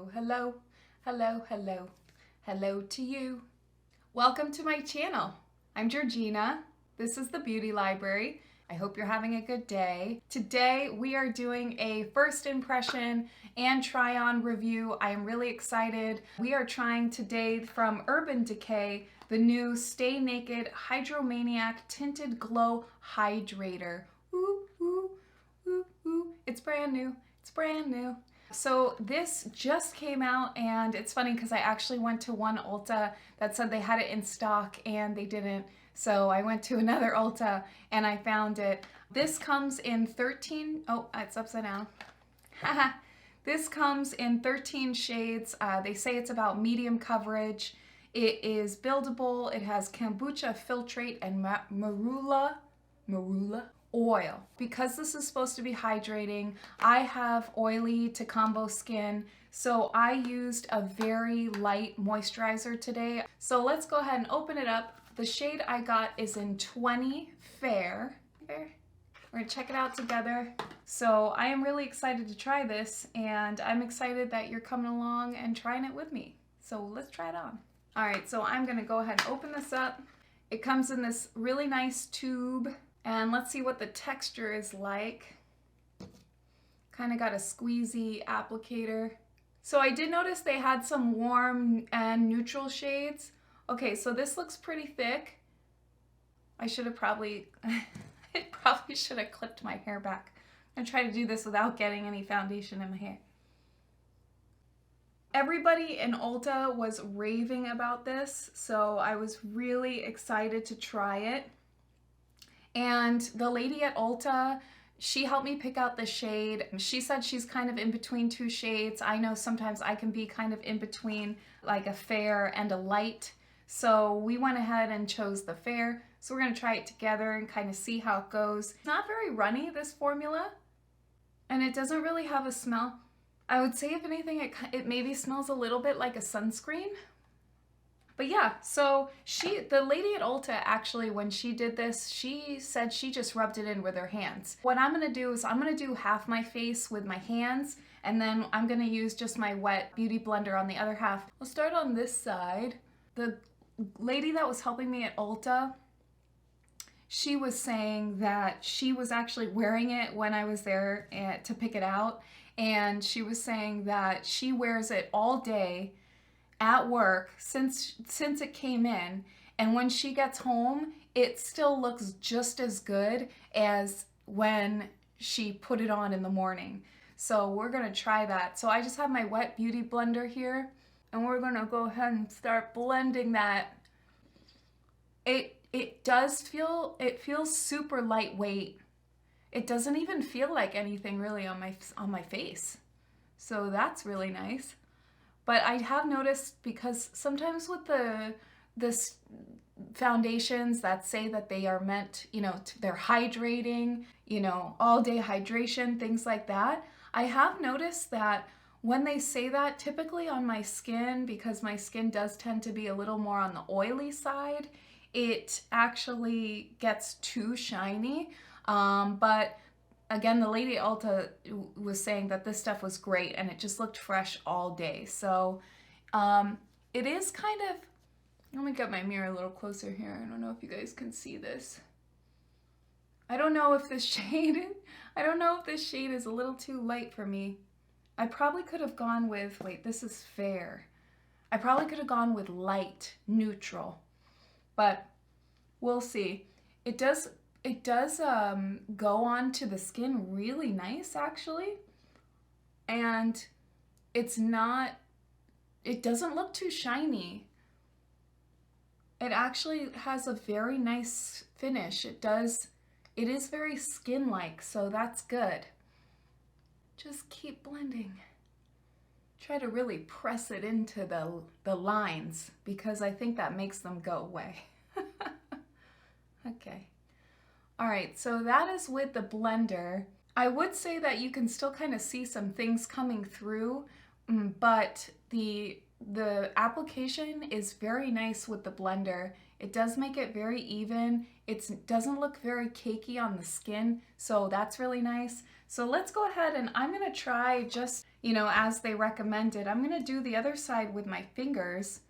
Hello, hello, hello, hello, hello to you. Welcome to my channel. I'm Georgina. This is the Beauty Library. I hope you're having a good day. Today we are doing a first impression and try-on review. I am really excited. We are trying today from Urban Decay the new Stay Naked Hydromaniac Tinted Glow Hydrator. Ooh, ooh, ooh, ooh. It's brand new. It's brand new. So this just came out, and it's funny because I actually went to one Ulta that said they had it in stock and they didn't. So I went to another Ulta and I found it. This comes in 13, oh, it's upside down. Haha. This comes in 13 shades. They say it's about medium coverage. It is buildable. It has kombucha filtrate and marula oil. Because this is supposed to be hydrating, I have oily to combo skin, so I used a very light moisturizer today. So let's go ahead and open it up. The shade I got is in 20 Fair. We're gonna check it out together. So I am really excited to try this, and I'm excited that you're coming along and trying it with me. So let's try it on. All right, so I'm gonna go ahead and open this up. It comes in this really nice tube, and let's see what the texture is like. Kind of got a squeezy applicator. So I did notice they had some warm and neutral shades. Okay, so this looks pretty thick. I should have probably, should have clipped my hair back. I'm gonna try to do this without getting any foundation in my hair. Everybody in Ulta was raving about this, so I was really excited to try it. And the lady at Ulta, she helped me pick out the shade. She said she's kind of in between two shades. I know sometimes I can be kind of in between, like a fair and a light. So we went ahead and chose the fair. So we're gonna try it together and kind of see how it goes. It's not very runny, this formula, and it doesn't really have a smell. I would say if anything, it maybe smells a little bit like a sunscreen. But yeah, so the lady at Ulta actually, when she did this, she said she just rubbed it in with her hands. What I'm gonna do is I'm gonna do half my face with my hands, and then I'm gonna use just my wet beauty blender on the other half. We'll start on this side. The lady that was helping me at Ulta, she was saying that she was actually wearing it when I was there to pick it out, and she was saying that she wears it all day at work since it came in, and when she gets home it still looks just as good as when she put it on in the morning. So we're gonna try that. So I just have my wet beauty blender here, and we're gonna go ahead and start blending that. It feels super lightweight. It doesn't even feel like anything really on my face. So that's really nice. But I have noticed, because sometimes with this foundations that say that they are meant, they're hydrating, all day hydration, things like that, I have noticed that when they say that, typically on my skin, because my skin does tend to be a little more on the oily side, it actually gets too shiny. But again, the lady at Ulta was saying that this stuff was great and it just looked fresh all day. So it is kind of, let me get my mirror a little closer here. I don't know if you guys can see this. I don't know if this shade is a little too light for me. I probably could have gone with, wait, this is fair. I probably could have gone with light, neutral, but we'll see. It does go on to the skin really nice, actually, and it doesn't look too shiny. It actually has a very nice finish. It is very skin-like, so that's good. Just keep blending. Try to really press it into the lines, because I think that makes them go away. Okay. All right, so that is with the blender. I would say that you can still kind of see some things coming through, but the application is very nice with the blender. It does make it very even. It doesn't look very cakey on the skin, so that's really nice. So let's go ahead and I'm gonna try just you know, as they recommended. I'm gonna do the other side with my fingers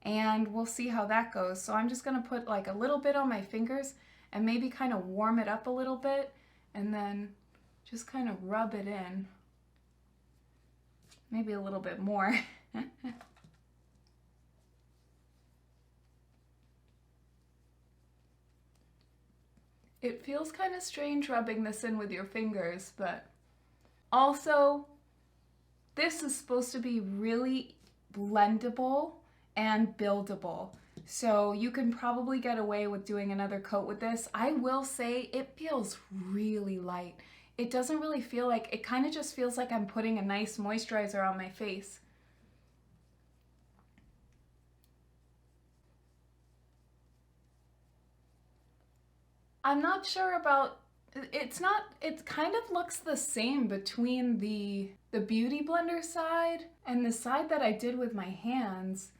and we'll see how that goes. So I'm just gonna put like a little bit on my fingers and maybe kind of warm it up a little bit and then just kind of rub it in. Maybe a little bit more. It feels kind of strange rubbing this in with your fingers, but also this is supposed to be really blendable and buildable. So you can probably get away with doing another coat with this. I will say it feels really light. It doesn't really feel like, it kind of just feels like I'm putting a nice moisturizer on my face. I'm not sure about, it kind of looks the same between the Beauty Blender side and the side that I did with my hands,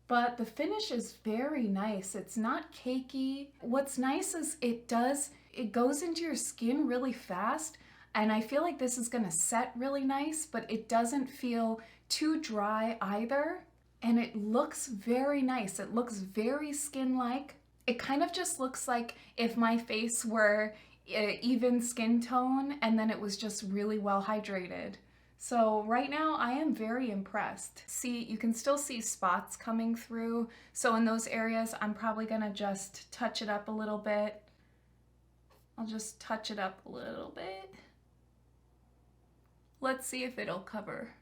but the finish is very nice. It's not cakey. What's nice is it goes into your skin really fast, and I feel like this is gonna set really nice, but it doesn't feel too dry either, and it looks very nice. It looks very skin-like. It kind of just looks like if my face were even skin tone and then it was just really well hydrated. So right now I am very impressed. See, you can still see spots coming through. So in those areas, I'm probably gonna just touch it up a little bit. I'll just touch it up a little bit. Let's see if it'll cover.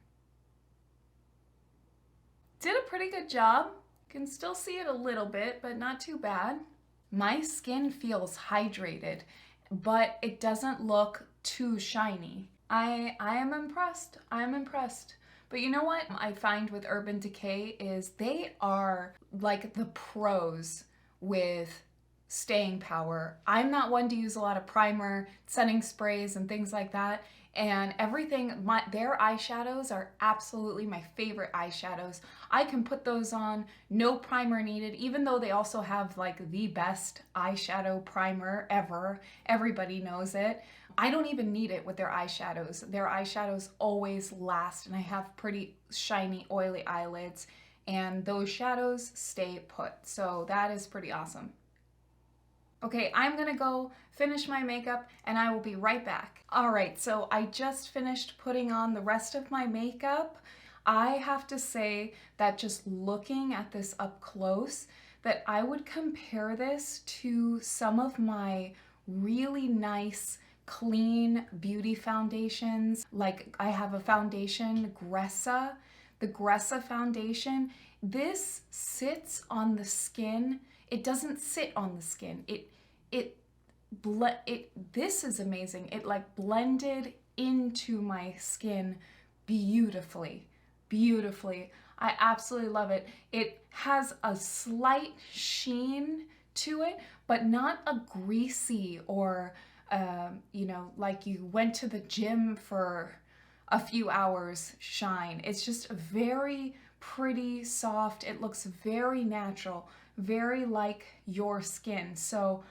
Did a pretty good job. Can still see it a little bit, but not too bad. My skin feels hydrated, but it doesn't look too shiny. I am impressed. I'm impressed. But you know what I find with Urban Decay is they are like the pros with staying power. I'm not one to use a lot of primer, setting sprays, and things like that. And everything, their eyeshadows are absolutely my favorite eyeshadows. I can put those on, no primer needed, even though they also have like the best eyeshadow primer ever. Everybody knows it. I don't even need it with their eyeshadows. Their eyeshadows always last, and I have pretty shiny, oily eyelids, and those shadows stay put. So that is pretty awesome. Okay, I'm gonna go finish my makeup and I will be right back. All right, so I just finished putting on the rest of my makeup. I have to say that just looking at this up close, that I would compare this to some of my really nice, clean beauty foundations. Like I have a foundation, Gressa, the Gressa foundation. This sits on the skin. It doesn't sit on the skin. This is amazing. It like blended into my skin beautifully, beautifully. I absolutely love it. It has a slight sheen to it, but not a greasy or, you know, like you went to the gym for a few hours shine. It's just very pretty, soft. It looks very natural, very like your skin. So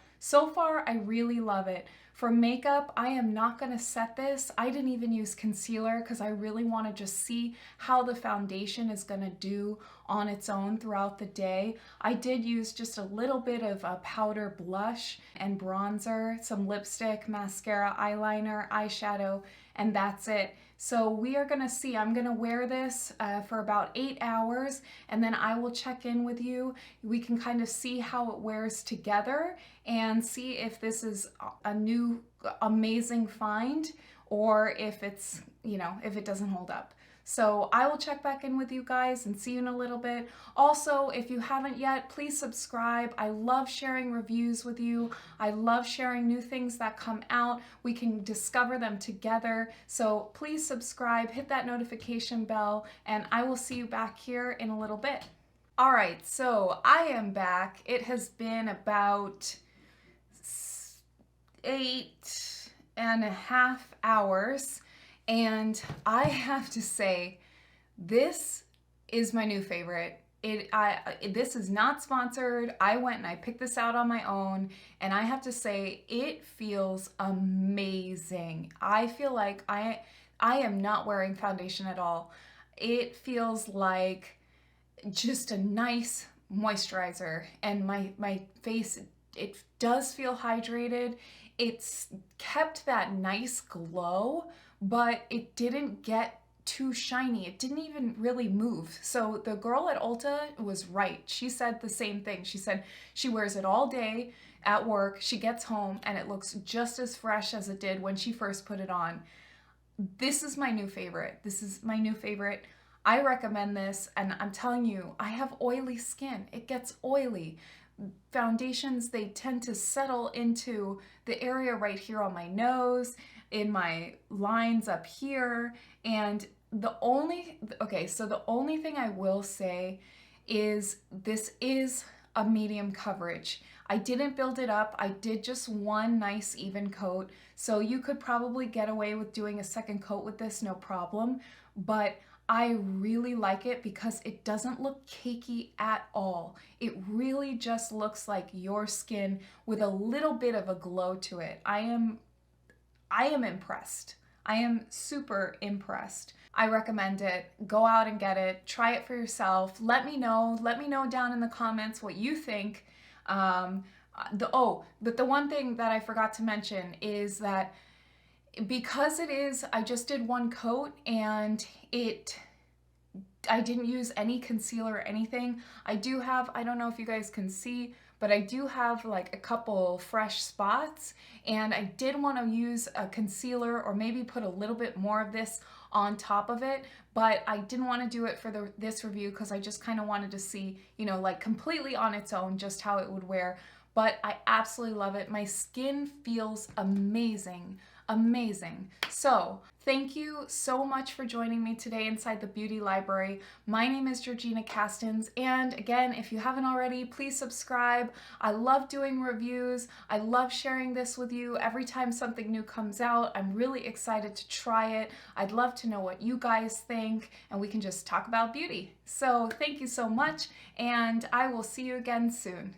far I really love it. For makeup, I am not gonna set this. I didn't even use concealer because I really want to just see how the foundation is gonna do on its own throughout the day. I did use just a little bit of a powder blush and bronzer, some lipstick, mascara, eyeliner, eyeshadow, and that's it. So we are gonna see, I'm gonna wear this for about 8 hours, and then I will check in with you. We can kind of see how it wears together and see if this is a new amazing find or if it's, you know, if it doesn't hold up. So I will check back in with you guys and see you in a little bit. Also, if you haven't yet, please subscribe. I love sharing reviews with you. I love sharing new things that come out. We can discover them together. So please subscribe, hit that notification bell, and I will see you back here in a little bit. All right, so I am back. It has been about 8.5 hours. And I have to say, this is my new favorite. This is not sponsored. I went and I picked this out on my own, and I have to say, it feels amazing. I feel like I am not wearing foundation at all. It feels like just a nice moisturizer, and my face, it does feel hydrated. It's kept that nice glow, but it didn't get too shiny. It didn't even really move. So the girl at Ulta was right. She said the same thing. She said she wears it all day at work. She gets home and it looks just as fresh as it did when she first put it on. This is my new favorite. This is my new favorite. I recommend this, and I'm telling you, I have oily skin. It gets oily. Foundations, they tend to settle into the area right here on my nose, in my lines up here, and the only thing I will say is this is a medium coverage. I didn't build it up. I did just one nice even coat. So you could probably get away with doing a second coat with this, no problem. But I really like it because it doesn't look cakey at all. It really just looks like your skin with a little bit of a glow to it. I am impressed. I am super impressed. I recommend it. Go out and get it. Try it for yourself. Let me know. Let me know down in the comments what you think. But the one thing that I forgot to mention is that because I just did one coat and I didn't use any concealer or anything. I don't know if you guys can see, but I do have like a couple fresh spots, and I did want to use a concealer or maybe put a little bit more of this on top of it, but I didn't want to do it for this review because I just kind of wanted to see, like completely on its own, just how it would wear. But I absolutely love it. My skin feels amazing. Amazing. So thank you so much for joining me today inside the Beauty Library. My name is Georgina Castens, and again, if you haven't already, please subscribe. I love doing reviews. I love sharing this with you. Every time something new comes out, I'm really excited to try it. I'd love to know what you guys think, and we can just talk about beauty. So thank you so much, and I will see you again soon.